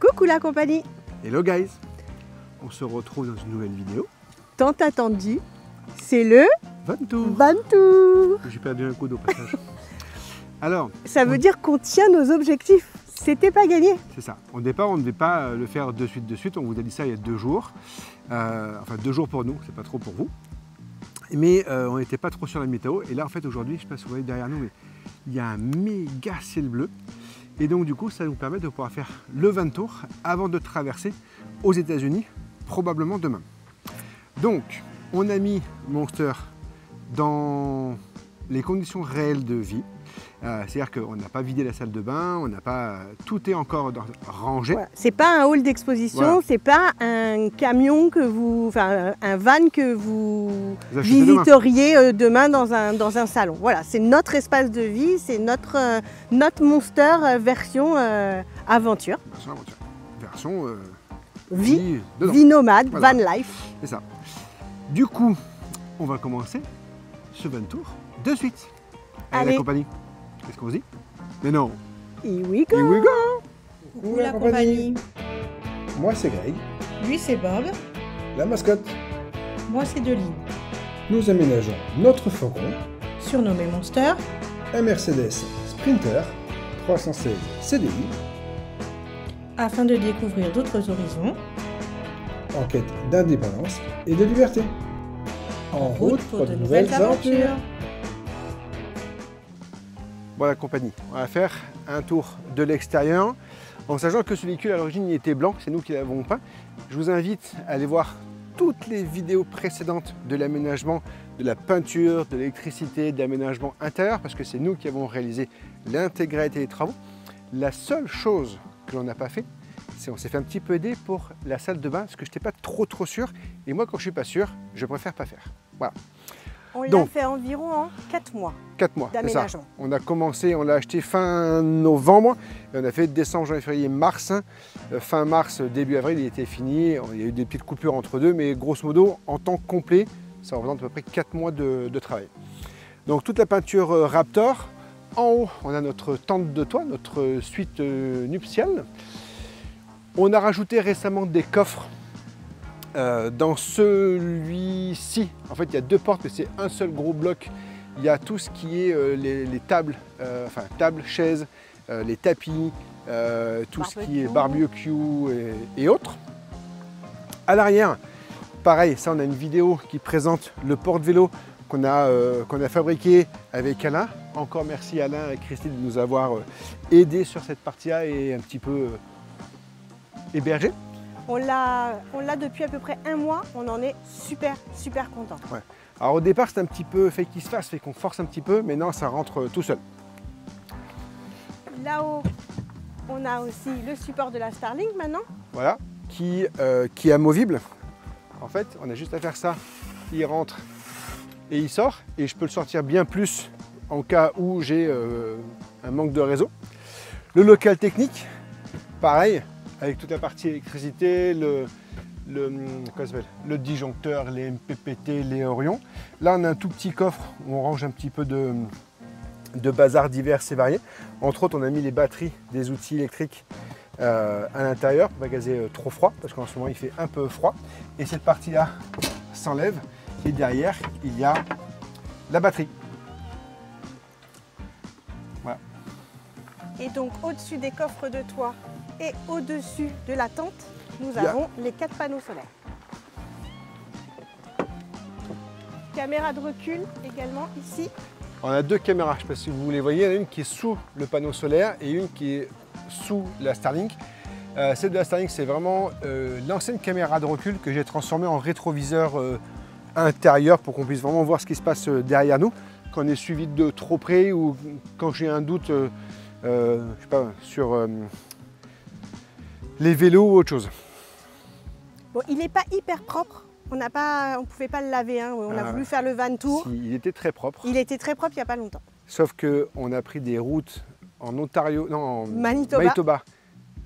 Coucou la compagnie. Hello guys, on se retrouve dans une nouvelle vidéo. Tant attendu, c'est le Vantour. Vantour. J'ai perdu un coup au passage. Alors, ça veut dire qu'on tient nos objectifs. C'était pas gagné. C'est ça. Au départ, on ne devait pas le faire de suite. On vous a dit ça il y a 2 jours. Enfin, 2 jours pour nous, c'est pas trop pour vous. Mais on n'était pas trop sur la météo. Et là, en fait, aujourd'hui, je ne sais pas si vous voyez derrière nous, mais il y a un méga ciel bleu. Et donc, du coup, ça nous permet de pouvoir faire le Vantour avant de traverser aux États-Unis, probablement demain. Donc, on a mis Monster dans les conditions réelles de vie. C'est-à-dire qu'on n'a pas vidé la salle de bain, on n'a pas, tout est encore rangé. Voilà. C'est pas un hall d'exposition, voilà. C'est pas un camion que vous, enfin un van que vous visiteriez demain dans un salon. Voilà, c'est notre espace de vie, c'est notre Monster version aventure. Version aventure. Version vie nomade, voilà. Van life. C'est ça. Du coup, on va commencer ce Vantour de suite. Allez, la compagnie. Qu'est-ce qu'on se dit? Mais non. Here we go. Here we go. Coucou la compagnie. Moi c'est Greg. Lui c'est Bob. La mascotte. Moi c'est Deline. Nous aménageons notre fourgon. Surnommé Monster. Un Mercedes Sprinter 316 CDI. Afin de découvrir d'autres horizons. En quête d'indépendance et de liberté. En route pour de nouvelles aventures. Bon la compagnie, on va faire un tour de l'extérieur en sachant que ce véhicule à l'origine il était blanc, c'est nous qui l'avons peint. Je vous invite à aller voir toutes les vidéos précédentes de l'aménagement, de la peinture, de l'électricité, de l'aménagement intérieur parce que c'est nous qui avons réalisé l'intégralité des travaux. La seule chose que l'on n'a pas fait, c'est qu'on s'est fait un petit peu aider pour la salle de bain parce que je n'étais pas trop sûr et moi quand je ne suis pas sûr, je préfère pas faire. Voilà. On l'a fait environ en 4 mois. 4 mois, d'aménagement. On a commencé, on l'a acheté fin novembre, et on a fait décembre, janvier, février, mars. Fin mars, début avril, il était fini. Il y a eu des petites coupures entre deux, mais grosso modo, en temps complet, ça représente à peu près 4 mois de travail. Donc toute la peinture Raptor. En haut, on a notre tente de toit, notre suite nuptiale. On a rajouté récemment des coffres. Dans celui-ci, en fait, il y a 2 portes, mais c'est un seul gros bloc. Il y a tout ce qui est les tables, enfin tables, chaises, les tapis, tout ce qui est barbecue et autres. À l'arrière, pareil, ça on a une vidéo qui présente le porte-vélo qu'on a fabriqué avec Alain. Encore merci Alain et Christine de nous avoir aidés sur cette partie-là et un petit peu hébergés. On l'a depuis à peu près 1 mois, on en est super content. Ouais. Alors au départ c'est un petit peu fait qu'il se fasse, fait qu'on force un petit peu, mais non ça rentre tout seul. Là-haut, on a aussi le support de la Starlink maintenant. Voilà, qui est amovible. En fait, on a juste à faire ça, il rentre et il sort, et je peux le sortir bien plus en cas où j'ai un manque de réseau. Le local technique, pareil. Avec toute la partie électricité, le disjoncteur, les MPPT, les Orion. Là, on a un tout petit coffre où on range un petit peu de bazar divers et variés. Entre autres, on a mis les batteries des outils électriques à l'intérieur pour ne pas gazer trop froid, parce qu'en ce moment, il fait un peu froid. Et cette partie-là s'enlève. Et derrière, il y a la batterie. Voilà. Et donc, au-dessus des coffres de toit, et au-dessus de la tente, nous avons les 4 panneaux solaires. Caméra de recul également ici. On a 2 caméras, je ne sais pas si vous les voyez, il y en a une qui est sous le panneau solaire et une qui est sous la Starlink. Celle de la Starlink, c'est vraiment l'ancienne caméra de recul que j'ai transformée en rétroviseur intérieur pour qu'on puisse vraiment voir ce qui se passe derrière nous. Quand on est suivi de trop près ou quand j'ai un doute je sais pas, sur les vélos ou autre chose. Bon, il n'est pas hyper propre. On ne pouvait pas le laver. Hein. On a voulu faire le Vantour. Si, il était très propre. Il était très propre il n'y a pas longtemps. Sauf qu'on a pris des routes en Ontario, non, en Manitoba.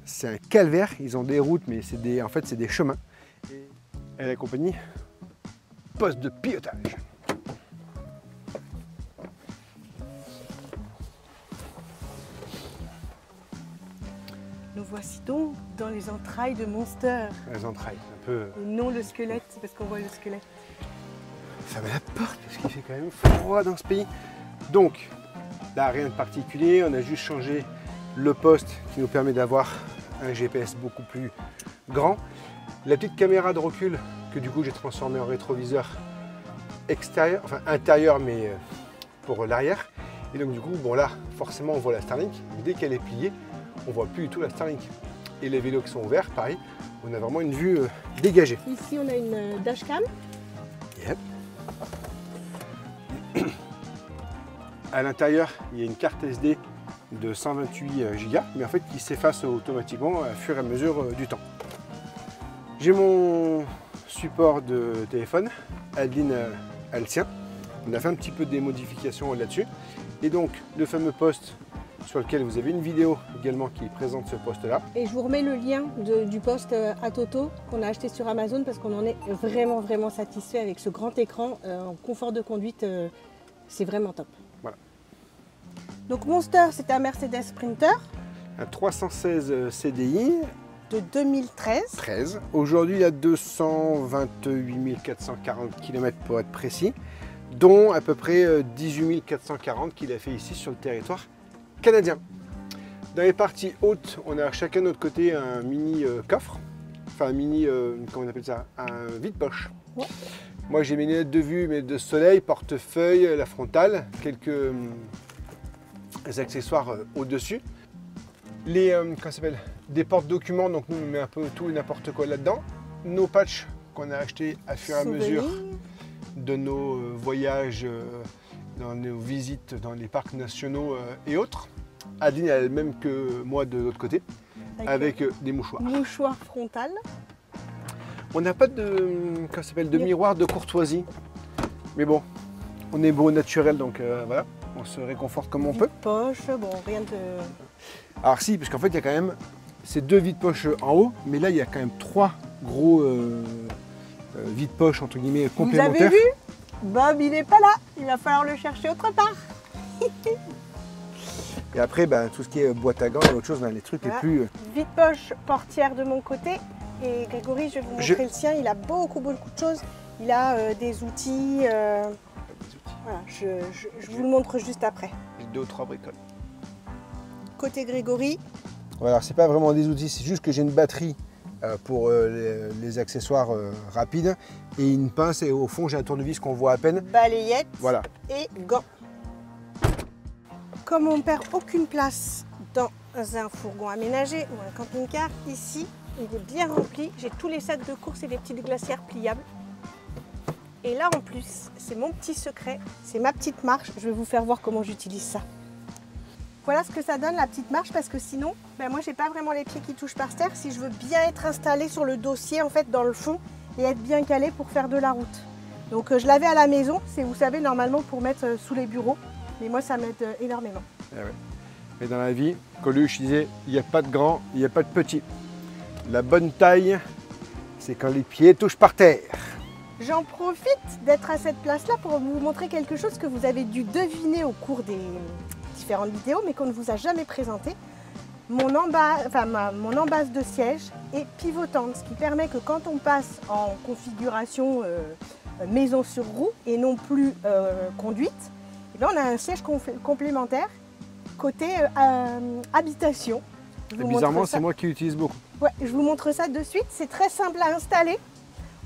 C'est un calvaire. Ils ont des routes, mais en fait, c'est des chemins. Et la compagnie, poste de pilotage. Nous voici donc dans les entrailles de Monster. Les entrailles, un peu... Et non le squelette, c'est parce qu'on voit le squelette. Fermez la porte parce qu'il fait quand même froid dans ce pays. Donc, là, rien de particulier. On a juste changé le poste qui nous permet d'avoir un GPS beaucoup plus grand. La petite caméra de recul que du coup j'ai transformée en rétroviseur extérieur, enfin intérieur mais pour l'arrière. Et donc du coup, bon là, forcément on voit la Starlink, mais dès qu'elle est pliée, on voit plus du tout la Starlink. Et les vélos qui sont ouverts, pareil, on a vraiment une vue dégagée. Ici on a une dashcam. Yep. À l'intérieur, il y a une carte SD de 128 Go, mais en fait qui s'efface automatiquement au fur et à mesure du temps. J'ai mon support de téléphone, Adeline a le sien. On a fait un petit peu des modifications là-dessus. Et donc le fameux poste sur lequel vous avez une vidéo également qui présente ce poste-là. Et je vous remets le lien du poste à Toto qu'on a acheté sur Amazon parce qu'on en est vraiment satisfait avec ce grand écran en confort de conduite. C'est vraiment top. Voilà. Donc Monster, c'est un Mercedes Sprinter. Un 316 CDI. De 2013. Aujourd'hui, il y a 228 440 km pour être précis, dont à peu près 18 440 qu'il a fait ici sur le territoire canadien. Dans les parties hautes, on a chacun de notre côté un mini coffre, enfin un mini, comment on appelle ça, un vide-poche. Ouais. Moi j'ai mes lunettes de vue, mes lunettes de soleil, portefeuille, la frontale, quelques accessoires au-dessus. Les, comment ça s'appelle, des porte-documents, donc nous on met un peu tout et n'importe quoi là-dedans. Nos patchs qu'on a achetés à fur et à mesure de nos voyages, dans nos visites dans les parcs nationaux et autres. Adeline a le même que moi de l'autre côté, avec des mouchoirs. Mouchoirs frontal. On n'a pas de, comment ça s'appelle, de miroir de courtoisie. Mais bon, on est beau naturel, donc voilà, on se réconforte comme on peut. Poche, bon, rien de... Alors si, parce qu'en fait, il y a quand même ces deux vides-poches en haut, mais là, il y a quand même trois gros vides-poches, entre guillemets, complémentaires. Vous avez vu? Bob, il n'est pas là. Il va falloir le chercher autre part. Et après, tout ce qui est boîte à gants et autre chose, les trucs les plus... Vide-poche portière de mon côté. Et Grégory, je vais vous montrer le sien. Il a beaucoup de choses. Il a des outils. Voilà, je vous le montre juste après. J'ai 2 ou 3 bricoles. Côté Grégory. Voilà, c'est pas vraiment des outils, c'est juste que j'ai une batterie pour les accessoires rapides et une pince, et au fond j'ai un tournevis qu'on voit à peine. Balayette, voilà. Et gants. Comme on ne perd aucune place dans un fourgon aménagé ou un camping-car, ici il est bien rempli. J'ai tous les sacs de course et des petites glacières pliables. Et là en plus, c'est mon petit secret, c'est ma petite marche. Je vais vous faire voir comment j'utilise ça. Voilà ce que ça donne, la petite marche, parce que sinon, moi j'ai pas vraiment les pieds qui touchent par terre. Si je veux bien être installée sur le dossier, en fait, dans le fond, et être bien calée pour faire de la route. Donc je l'avais à la maison, c'est, vous savez, normalement pour mettre sous les bureaux. Mais moi ça m'aide énormément. Ah ouais. Mais dans la vie, Coluche disait, il n'y a pas de grand, il n'y a pas de petit. La bonne taille, c'est quand les pieds touchent par terre. J'en profite d'être à cette place-là pour vous montrer quelque chose que vous avez dû deviner au cours des différentes vidéos, mais qu'on ne vous a jamais présenté. Mon embase de siège est pivotante, ce qui permet que quand on passe en configuration maison sur roue et non plus conduite, on a un siège complémentaire côté habitation. Bizarrement, c'est moi qui l'utilise beaucoup. Ouais, je vous montre ça de suite. C'est très simple à installer.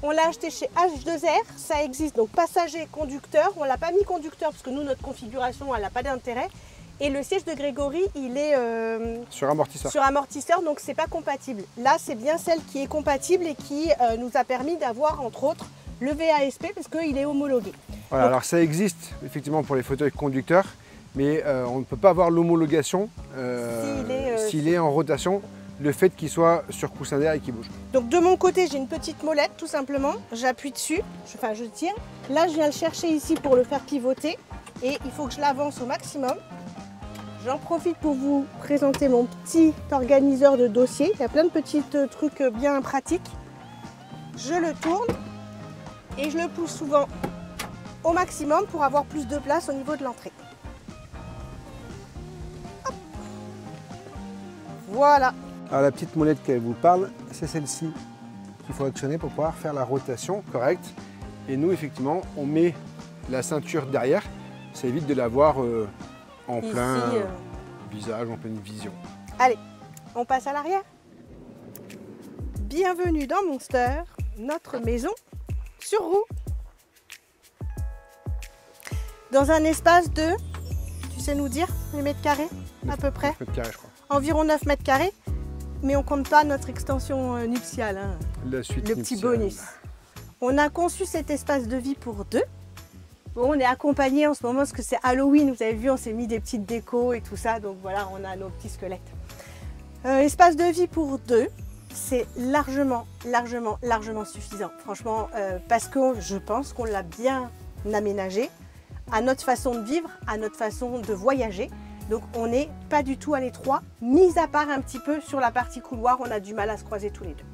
On l'a acheté chez H2R. Ça existe donc passager, conducteur. On ne l'a pas mis conducteur parce que nous, notre configuration, elle n'a pas d'intérêt. Et le siège de Grégory, il est sur amortisseur. Sur amortisseur, donc c'est pas compatible. Là, c'est bien celle qui est compatible et qui nous a permis d'avoir, entre autres, le VASP parce qu'il est homologué. Voilà, donc, alors ça existe effectivement pour les fauteuils conducteurs, mais on ne peut pas avoir l'homologation s'il est en rotation, le fait qu'il soit sur coussin d'air et qu'il bouge. Donc de mon côté, j'ai une petite molette tout simplement. J'appuie dessus, je tire. Là, je viens le chercher ici pour le faire pivoter et il faut que je l'avance au maximum. J'en profite pour vous présenter mon petit organiseur de dossier. Il y a plein de petits trucs bien pratiques. Je le tourne et je le pousse souvent au maximum pour avoir plus de place au niveau de l'entrée. Voilà. Alors la petite molette qu'elle vous parle, c'est celle-ci qu'il faut actionner pour pouvoir faire la rotation correcte. Et nous, effectivement, on met la ceinture derrière. Ça évite de l'avoir en Ici, plein visage, en pleine vision. Allez, on passe à l'arrière. Bienvenue dans Monster, notre maison sur roue. Dans un espace de, tu sais nous dire, les mètres carrés à peu près? 9 mètres carrés, je crois. Environ 9 mètres carrés, mais on compte pas notre extension nuptiale, hein, La suite le petit nuptiale. bonus. On a conçu cet espace de vie pour deux. Bon, on est accompagné en ce moment parce que c'est Halloween, vous avez vu, on s'est mis des petites décos et tout ça, donc voilà, on a nos petits squelettes. Espace de vie pour deux, c'est largement suffisant, franchement, parce que je pense qu'on l'a bien aménagé à notre façon de vivre, à notre façon de voyager. Donc on n'est pas du tout à l'étroit, mis à part un petit peu sur la partie couloir, on a du mal à se croiser tous les deux.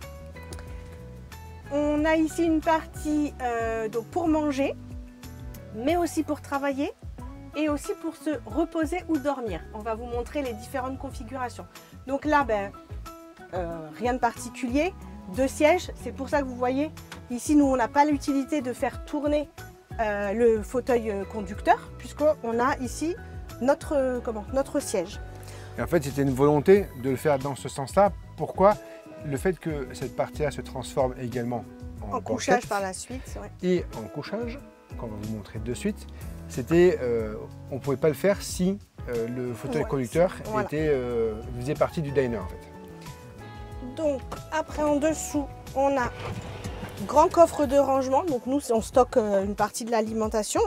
On a ici une partie donc pour manger, mais aussi pour travailler et aussi pour se reposer ou dormir. On va vous montrer les différentes configurations. Donc là, rien de particulier, 2 sièges, c'est pour ça que vous voyez, ici nous on n'a pas l'utilité de faire tourner le fauteuil conducteur, puisqu'on a ici notre siège. Et en fait, c'était une volonté de le faire dans ce sens-là. Pourquoi? Le fait que cette partie-là se transforme également en couchage par la suite. Ouais. Et en couchage, qu'on va vous montrer de suite, c'était, on ne pouvait pas le faire si le fauteuil conducteur faisait partie du diner en fait. Donc après en dessous, on a grand coffre de rangement. Donc nous, on stocke une partie de l'alimentation,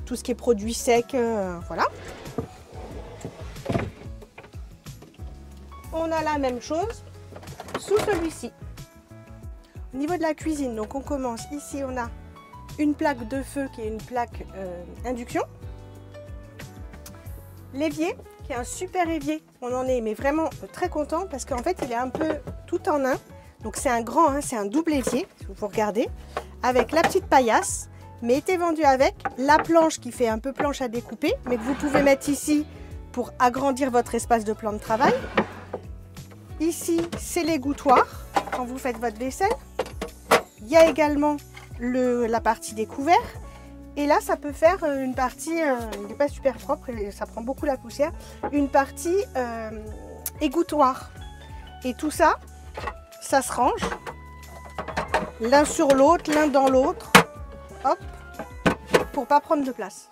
tout ce qui est produits secs, voilà. On a la même chose sous celui-ci. Au niveau de la cuisine, donc on commence ici, on a une plaque de feu qui est une plaque induction. L'évier, qui est un super évier, on en est mais vraiment très content parce qu'en fait il est un peu tout en un. Donc c'est un grand, hein, c'est un double évier, si vous regardez, avec la petite paillasse, mais était vendu avec la planche qui fait un peu planche à découper, mais que vous pouvez mettre ici pour agrandir votre espace de plan de travail. Ici, c'est l'égouttoir quand vous faites votre vaisselle. Il y a également la partie découvert. Et là, ça peut faire une partie, il n'est pas super propre, et ça prend beaucoup la poussière, une partie égouttoir. Et tout ça, ça se range l'un sur l'autre, l'un dans l'autre, hop, pour pas prendre de place.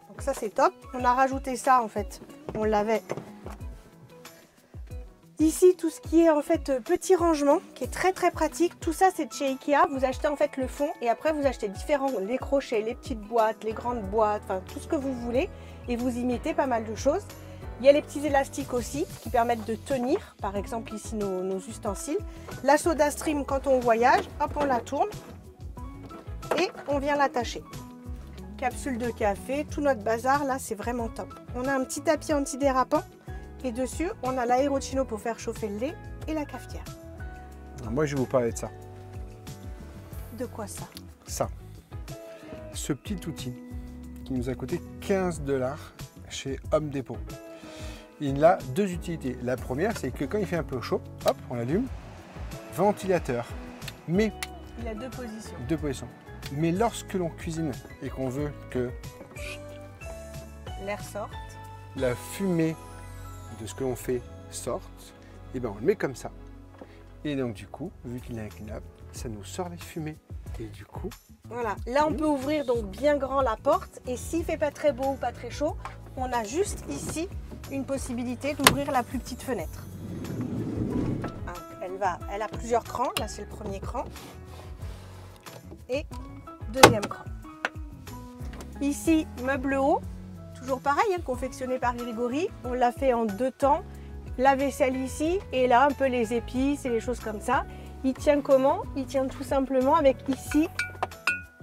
Donc ça, c'est top. On a rajouté ça, en fait, on l'avait. Ici, tout ce qui est en fait petit rangement, qui est très pratique, tout ça c'est de chez Ikea. Vous achetez en fait le fond et après vous achetez les crochets, les petites boîtes, les grandes boîtes, enfin tout ce que vous voulez et vous y mettez pas mal de choses. Il y a les petits élastiques aussi qui permettent de tenir, par exemple ici nos ustensiles. La soda stream quand on voyage, hop on la tourne et on vient l'attacher. Capsule de café, tout notre bazar là c'est vraiment top. On a un petit tapis antidérapant. Et dessus, on a l'aérochino pour faire chauffer le lait et la cafetière. Alors moi, je vais vous parler de ça. De quoi ça? Ça. Ce petit outil qui nous a coûté 15 $ chez Home Depot. Il a 2 utilités. La première, c'est que quand il fait un peu chaud, hop, on l'allume. Ventilateur. Mais... il a 2 positions. 2 positions. Mais lorsque l'on cuisine et qu'on veut que... l'air sorte. La fumée de ce que l'on fait sorte, et bien on le met comme ça. Et donc du coup, vu qu'il est inclinable, ça nous sort les fumées. Et du coup... voilà, là on peut ouvrir donc bien grand la porte et s'il ne fait pas très beau ou pas très chaud, on a juste ici une possibilité d'ouvrir la plus petite fenêtre. Elle a plusieurs crans, là c'est le premier cran et deuxième cran. Ici, meuble haut. Toujours pareil, hein, confectionné par Grégory, on l'a fait en 2 temps, la vaisselle ici et là un peu les épices et les choses comme ça. Il tient comment? Il tient tout simplement avec ici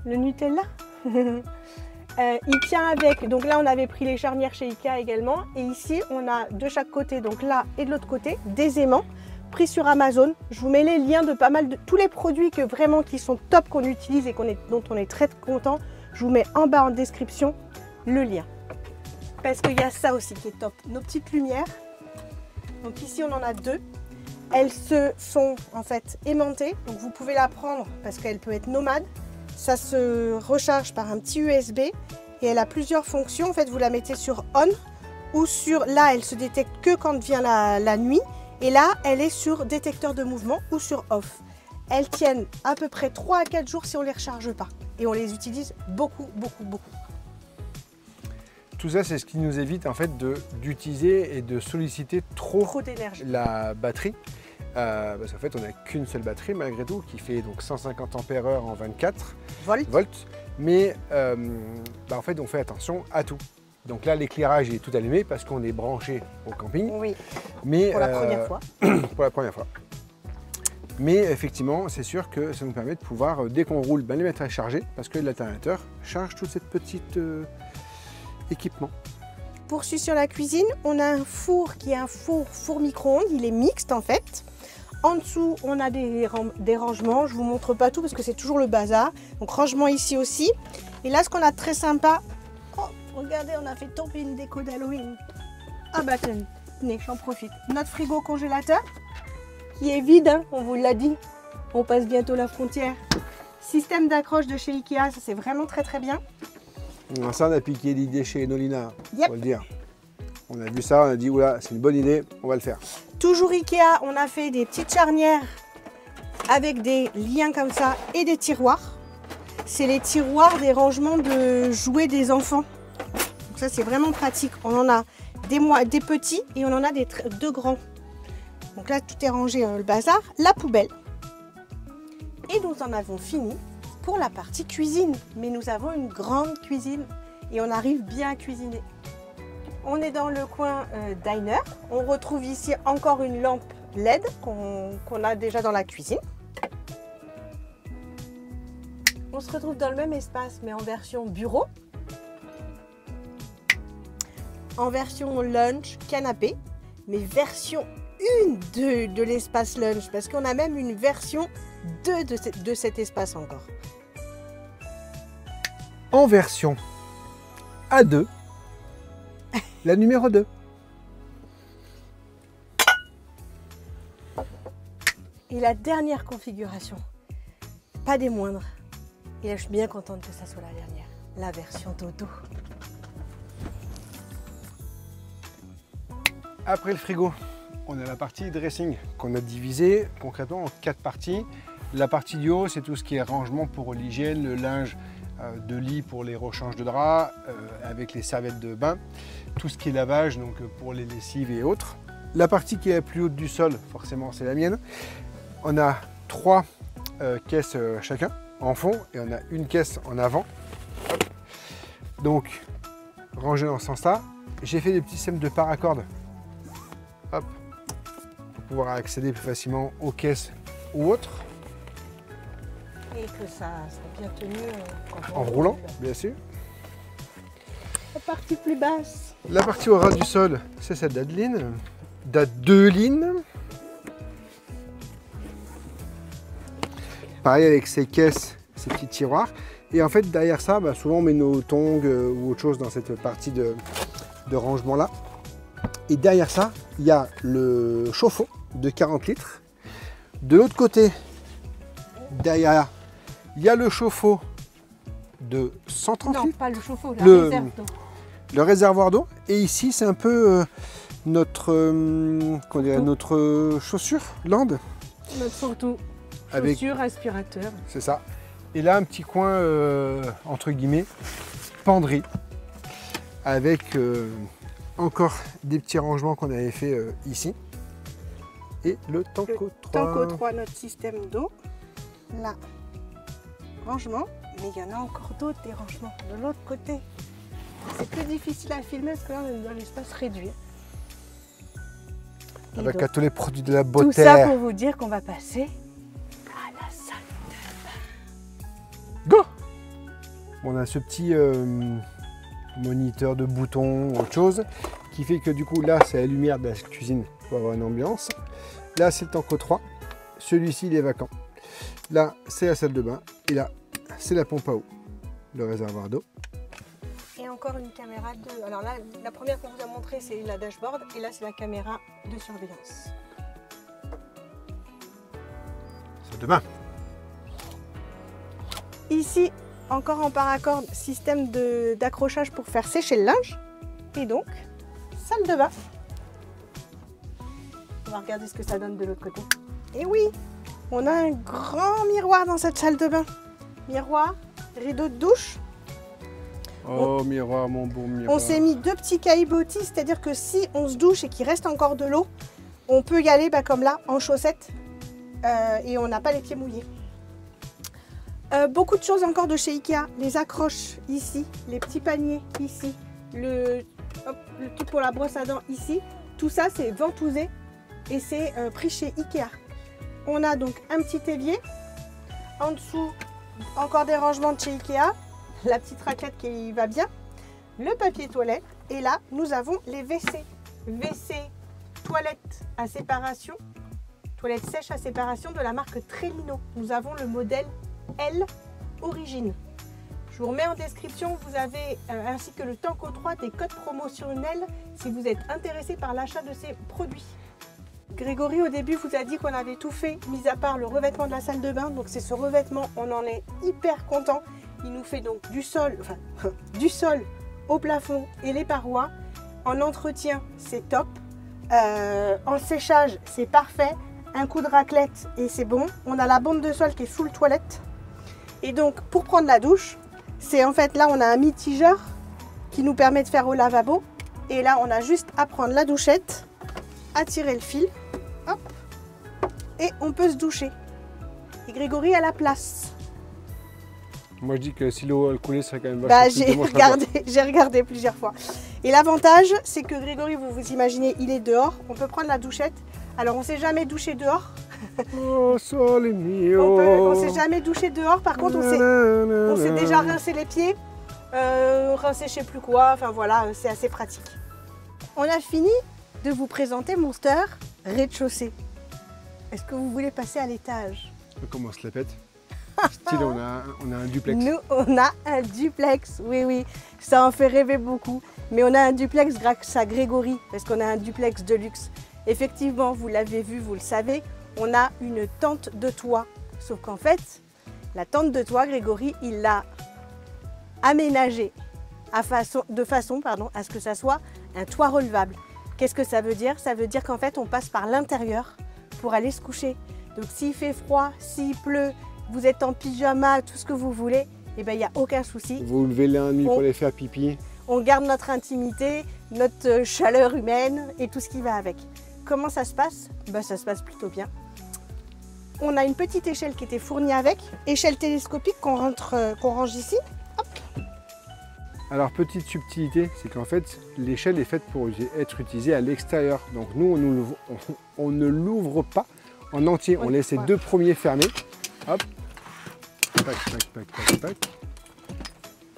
le Nutella. Il tient avec, donc là on avait pris les charnières chez Ikea également et ici on a de chaque côté, donc là et de l'autre côté, des aimants pris sur Amazon. Je vous mets les liens de pas mal de tous les produits que vraiment qui sont top qu'on utilise et dont on est très content. Je vous mets en bas en description le lien. Parce qu'il y a ça aussi qui est top, nos petites lumières. Donc ici on en a 2. Elles se sont en fait aimantées, donc vous pouvez la prendre parce qu'elle peut être nomade. Ça se recharge par un petit USB et elle a plusieurs fonctions. En fait, vous la mettez sur on ou sur, là elle se détecte que quand vient la nuit, et là elle est sur détecteur de mouvement ou sur off. Elles tiennent à peu près 3 à 4 jours si on ne les recharge pas et on les utilise beaucoup. Tout ça, c'est ce qui nous évite en fait d'utiliser et de solliciter trop d'énergie. La batterie. Parce qu'en fait, on n'a qu'une seule batterie malgré tout qui fait donc 150 ampères heure en 24 volts. Mais en fait, on fait attention à tout. Donc là, l'éclairage est tout allumé parce qu'on est branché au camping. Oui, mais, pour la première fois. Pour la première fois. Mais effectivement, c'est sûr que ça nous permet de pouvoir, dès qu'on roule, les mettre à charger parce que l'alternateur charge toute cette petite équipement. Poursuit sur la cuisine, on a un four qui est un four micro-ondes, il est mixte en fait. En dessous, on a des rangements, je ne vous montre pas tout parce que c'est toujours le bazar. Donc rangement ici aussi. Et là, ce qu'on a de très sympa, oh, regardez, on a fait tomber une déco d'Halloween. Ah bah tenez, j'en profite. Notre frigo congélateur, qui est vide, hein, on vous l'a dit. On passe bientôt la frontière. Système d'accroche de chez Ikea, ça c'est vraiment très bien. Alors ça, on a piqué l'idée chez Nolina, Yep. faut le dire. On a vu ça, on a dit, oula, c'est une bonne idée, on va le faire. Toujours Ikea, on a fait des petites charnières avec des liens comme ça et des tiroirs. C'est les tiroirs des rangements de jouets des enfants. Donc ça, c'est vraiment pratique. On en a des petits et on en a deux grands. Donc là, tout est rangé, le bazar. La poubelle. Et nous en avons fini pour la partie cuisine. Mais nous avons une grande cuisine et on arrive bien à cuisiner. On est dans le coin diner. On retrouve ici encore une lampe LED qu'on a déjà dans la cuisine. On se retrouve dans le même espace mais en version bureau. En version lunch, canapé. Mais version 1 de l'espace lunch. Parce qu'on a même une version 2 de cet espace encore. En version A2, la numéro 2. Et la dernière configuration, pas des moindres. Et là, je suis bien contente que ça soit la dernière, la version dodo. Après le frigo, on a la partie dressing qu'on a divisée concrètement en 4 parties. La partie du haut, c'est tout ce qui est rangement pour l'hygiène, le linge de lit pour les rechanges de draps, avec les serviettes de bain, tout ce qui est lavage, donc pour les lessives et autres. La partie qui est la plus haute du sol, forcément, c'est la mienne. On a 3 caisses chacun en fond et on a une caisse en avant. Hop. Donc, rangé dans ce sens-là. J'ai fait des petits systèmes de paracordes. Hop, pour pouvoir accéder plus facilement aux caisses ou autres. Et que ça soit bien tenu en roulant, bien sûr. La partie plus basse. La partie au ras du sol, c'est celle d'Adeline. d'Adeline. Pareil avec ces caisses, ces petits tiroirs. Et en fait, derrière ça, souvent on met nos tongs ou autre chose dans cette partie de rangement là. Et derrière ça, il y a le chauffe-eau de 40 litres. De l'autre côté, derrière, il y a le chauffe-eau de 130 litres. Non, pas le chauffe-eau, la réserve d'eau. Le réservoir d'eau. Et ici, c'est un peu notre chaussure, lande. Notre fourre-tout. Avec... Chaussure, aspirateur. C'est ça. Et là, un petit coin, entre guillemets, penderie. Avec encore des petits rangements qu'on avait fait ici. Et le Tanko 3. Tanko 3, notre système d'eau. Là, rangement. Mais il y en a encore d'autres, des rangements de l'autre côté. C'est plus difficile à filmer parce que là, on est dans l'espace réduit. Avec donc, tous les produits de la beauté. Tout ça pour vous dire qu'on va passer à la salle de bain. Go! On a ce petit moniteur de boutons ou autre chose qui fait que du coup, là, c'est la lumière de la cuisine pour avoir une ambiance. Là, c'est le Tanko 3. Celui-ci, il est vacant. Là, c'est la salle de bain. Et là, c'est la pompe à eau, le réservoir d'eau. Et encore une caméra de... Alors là, la première qu'on vous a montrée, c'est la dashboard. Et là, c'est la caméra de surveillance. de bain. Ici, encore en paracorde, système d'accrochage pour faire sécher le linge. Et donc, salle de bain. On va regarder ce que ça donne de l'autre côté. Et oui, on a un grand miroir dans cette salle de bain. Miroir, rideau de douche. Oh, miroir, mon beau miroir. On s'est mis 2 petits caillebotis, c'est-à-dire que si on se douche et qu'il reste encore de l'eau, on peut y aller comme là, en chaussettes, et on n'a pas les pieds mouillés. Beaucoup de choses encore de chez Ikea. Les accroches ici, les petits paniers ici, le truc pour la brosse à dents ici. Tout ça, c'est ventousé et c'est pris chez Ikea. On a donc un petit évier. En dessous, encore des rangements de chez Ikea. La petite raclette qui va bien. Le papier toilette. Et là, nous avons les WC. WC toilette à séparation. Toilette sèche à séparation de la marque Trellino. Nous avons le modèle L Origine. Je vous remets en description, vous avez ainsi que le Tanko 3 des codes promotionnels si vous êtes intéressé par l'achat de ces produits. Grégory au début vous a dit qu'on avait tout fait, mis à part le revêtement de la salle de bain. Donc c'est ce revêtement, on en est hyper content. Il nous fait donc du sol au plafond et les parois. En entretien, c'est top. En séchage, c'est parfait. Un coup de raclette et c'est bon. On a la bombe de sol qui est sous le toilette. Et donc pour prendre la douche, c'est en fait là on a un mitigeur qui nous permet de faire au lavabo. Et là on a juste à prendre la douchette, à tirer le fil, hop, et on peut se doucher. Et Grégory a la place. Moi je dis que si l'eau coulait, ça serait quand même vachement j'ai regardé plusieurs fois. Et l'avantage, c'est que Grégory, vous vous imaginez, il est dehors. On peut prendre la douchette. Alors on ne s'est jamais douché dehors. Oh, sole mio. On s'est jamais douché dehors. Par contre, on s'est déjà rincé les pieds, rincé je sais plus quoi. Enfin voilà, c'est assez pratique. On a fini de vous présenter Monster rez-de-chaussée. Est-ce que vous voulez passer à l'étage? Comment on se la pète? Style, on a un duplex. Nous, on a un duplex, oui, ça en fait rêver beaucoup. Mais on a un duplex grâce à Grégory, parce qu'on a un duplex de luxe. Effectivement, vous l'avez vu, vous le savez, on a une tente de toit. Sauf qu'en fait, la tente de toit, Grégory, il l'a aménagée de façon à ce que ça soit un toit relevable. Qu'est-ce que ça veut dire? Ça veut dire qu'en fait, on passe par l'intérieur pour aller se coucher. Donc s'il fait froid, s'il pleut, vous êtes en pyjama, tout ce que vous voulez, et ben il n'y a aucun souci. Vous levez la nuit pour aller faire pipi. On garde notre intimité, notre chaleur humaine et tout ce qui va avec. Comment ça se passe? Ben, ça se passe plutôt bien. On a une petite échelle qui était fournie avec, échelle télescopique qu'on range ici. Hop. Alors petite subtilité, c'est qu'en fait l'échelle est faite pour être utilisée à l'extérieur. Donc nous on ne l'ouvre pas en entier, on laisse les 2 premiers fermés. Hop. Tac, tac, tac, tac, tac.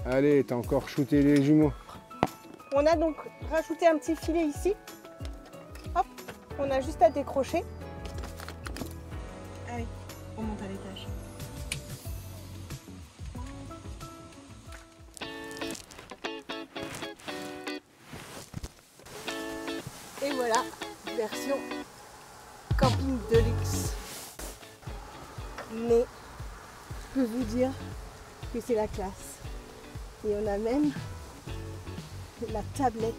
Allez, t'as encore shooté les jumeaux. On a donc rajouté un petit filet ici. Hop, on a juste à décrocher. Ah oui, on monte à l'étage. Et voilà, version camping de luxe. Mais je peux vous dire que c'est la classe. Et on a même la tablette.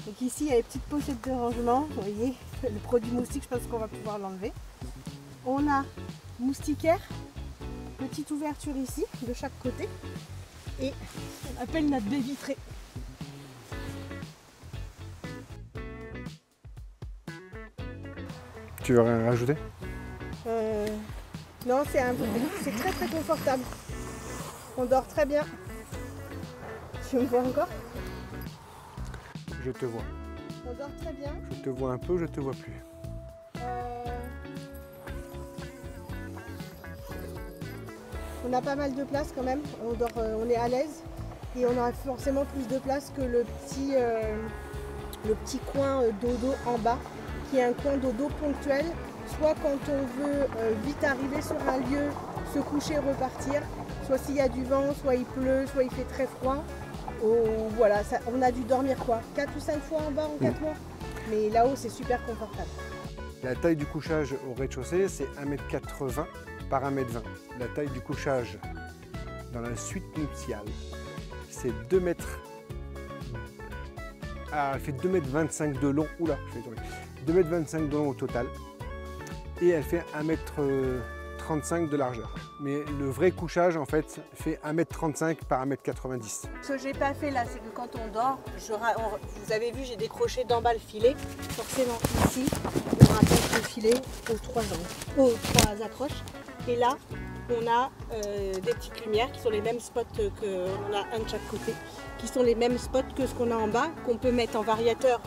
Donc ici, il y a les petites pochettes de rangement. Vous voyez, le produit moustique, je pense qu'on va pouvoir l'enlever. On a moustiquaire, petite ouverture ici, de chaque côté. Et on appelle notre baie vitrée. Tu veux rien rajouter? Non, c'est très très confortable. On dort très bien. Tu me vois encore? Je te vois. On dort très bien. Je te vois un peu, je te vois plus. On a pas mal de place quand même. On dort, on est à l'aise et on a forcément plus de place que le petit coin dodo en bas, qui est un coin dodo ponctuel. Soit quand on veut vite arriver sur un lieu, se coucher, repartir, soit s'il y a du vent, soit il pleut, soit il fait très froid. Voilà, on a dû dormir quoi, 4 ou 5 fois en bas en 4 mois. Mais là-haut, c'est super confortable. La taille du couchage au rez-de-chaussée, c'est 1,80 m par 1,20 m. La taille du couchage dans la suite nuptiale, c'est 2 m. Ah, elle fait 2,25 m de long. Oula, je vais tomber. 2,25 m de long au total. Et elle fait 1,35 m de largeur. Mais le vrai couchage, en fait, fait 1,35 m par 1,90 m. Ce que j'ai pas fait là, c'est que quand on dort, vous avez vu, j'ai décroché d'en bas le filet. Forcément, ici, on rattache le filet aux 3 accroches. Et là, on a des petites lumières qui sont les mêmes spots qu'on a un de chaque côté, qui sont les mêmes spots que ce qu'on a en bas, qu'on peut mettre en variateur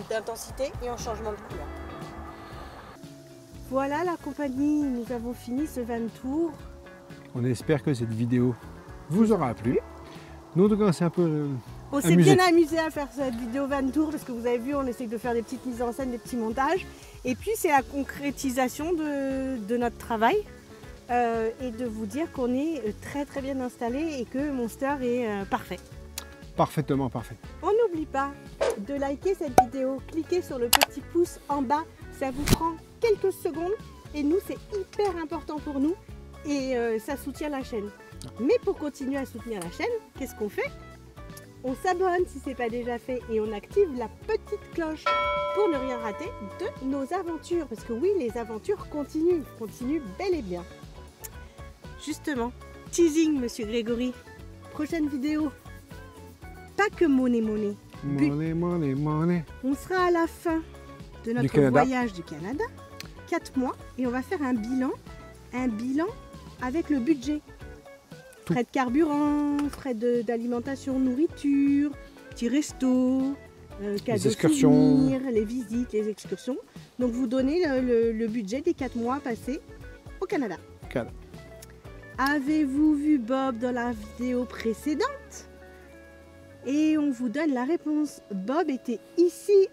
d'intensité et en changement de couleur. Voilà la compagnie, nous avons fini ce van tour. On espère que cette vidéo vous aura plu. Nous, en tout cas, c'est un peu on s'est bien amusé à faire cette vidéo van tour parce que vous avez vu, on essaie de faire des petites mises en scène, des petits montages. Et puis, c'est la concrétisation de notre travail et de vous dire qu'on est très très bien installé et que Monster est parfait. Parfaitement parfait. On n'oublie pas de liker cette vidéo, cliquez sur le petit pouce en bas, ça vous prend quelques secondes et nous, c'est hyper important pour nous. Et ça soutient la chaîne. Mais pour continuer à soutenir la chaîne, qu'est-ce qu'on fait? On s'abonne si ce n'est pas déjà fait et on active la petite cloche pour ne rien rater de nos aventures. Parce que oui, les aventures continuent bel et bien. Justement, teasing, monsieur Grégory. Prochaine vidéo. Pas que monnaie. Monnaie. On sera à la fin de notre voyage du Canada. 4 mois et on va faire un bilan avec le budget. Tout. Frais de carburant, frais d'alimentation, nourriture, petits restos, cadeaux, souvenirs, les visites, les excursions. Donc vous donnez le budget des 4 mois passés au Canada. Avez-vous vu Bob dans la vidéo précédente? Et on vous donne la réponse. Bob était ici,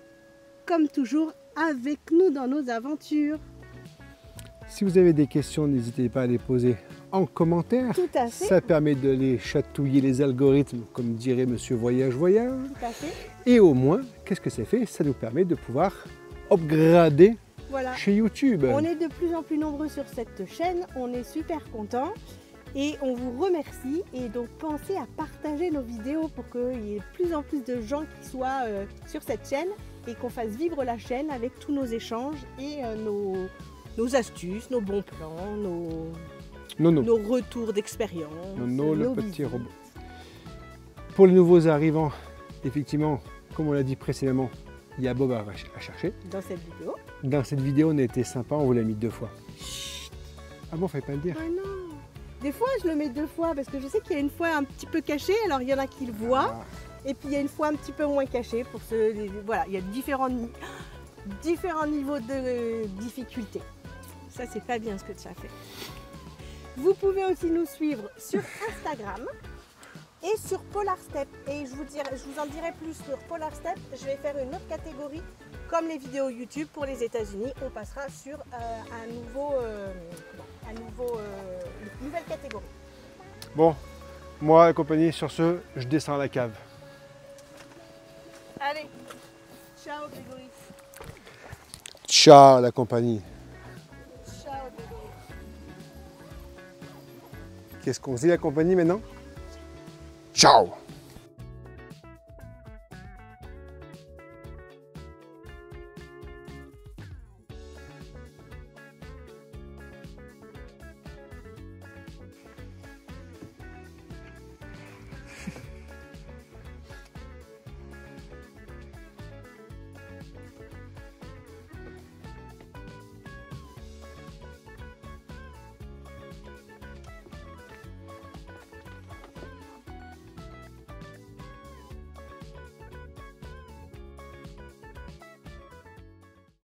comme toujours, avec nous dans nos aventures. Si vous avez des questions, n'hésitez pas à les poser en commentaire. Tout à fait. Ça permet de les chatouiller les algorithmes, comme dirait Monsieur Voyage. Tout à fait. Et au moins, qu'est-ce que ça fait? Ça nous permet de pouvoir upgrader chez YouTube. On est de plus en plus nombreux sur cette chaîne. On est super contents. Et on vous remercie. Et donc, pensez à partager nos vidéos pour qu'il y ait de plus en plus de gens qui soient sur cette chaîne et qu'on fasse vivre la chaîne avec tous nos échanges et nos astuces, nos bons plans, nos retours d'expérience. Le petit robot. Pour les nouveaux arrivants, effectivement, comme on l'a dit précédemment, il y a Bob à chercher. Dans cette vidéo. Dans cette vidéo, on a été sympa, on vous l'a mis 2 fois. Chut. Ah bon, fallait pas le dire. Ah non. Des fois, je le mets 2 fois parce que je sais qu'il y a une fois un petit peu caché, alors il y en a qui le voient. Ah. Et puis il y a une fois un petit peu moins caché pour ceux. Voilà, il y a différents niveaux de difficulté. Ça, c'est pas bien ce que tu as fait. Vous pouvez aussi nous suivre sur Instagram et sur Polar Step. Et je vous en dirai plus sur Polar Step. Je vais faire une autre catégorie, comme les vidéos YouTube pour les États-Unis. On passera sur une nouvelle catégorie. Bon, moi, la compagnie, sur ce, je descends à la cave. Allez, ciao Grégory. Ciao la compagnie. Qu'est-ce qu'on se dit la compagnie maintenant? Ciao!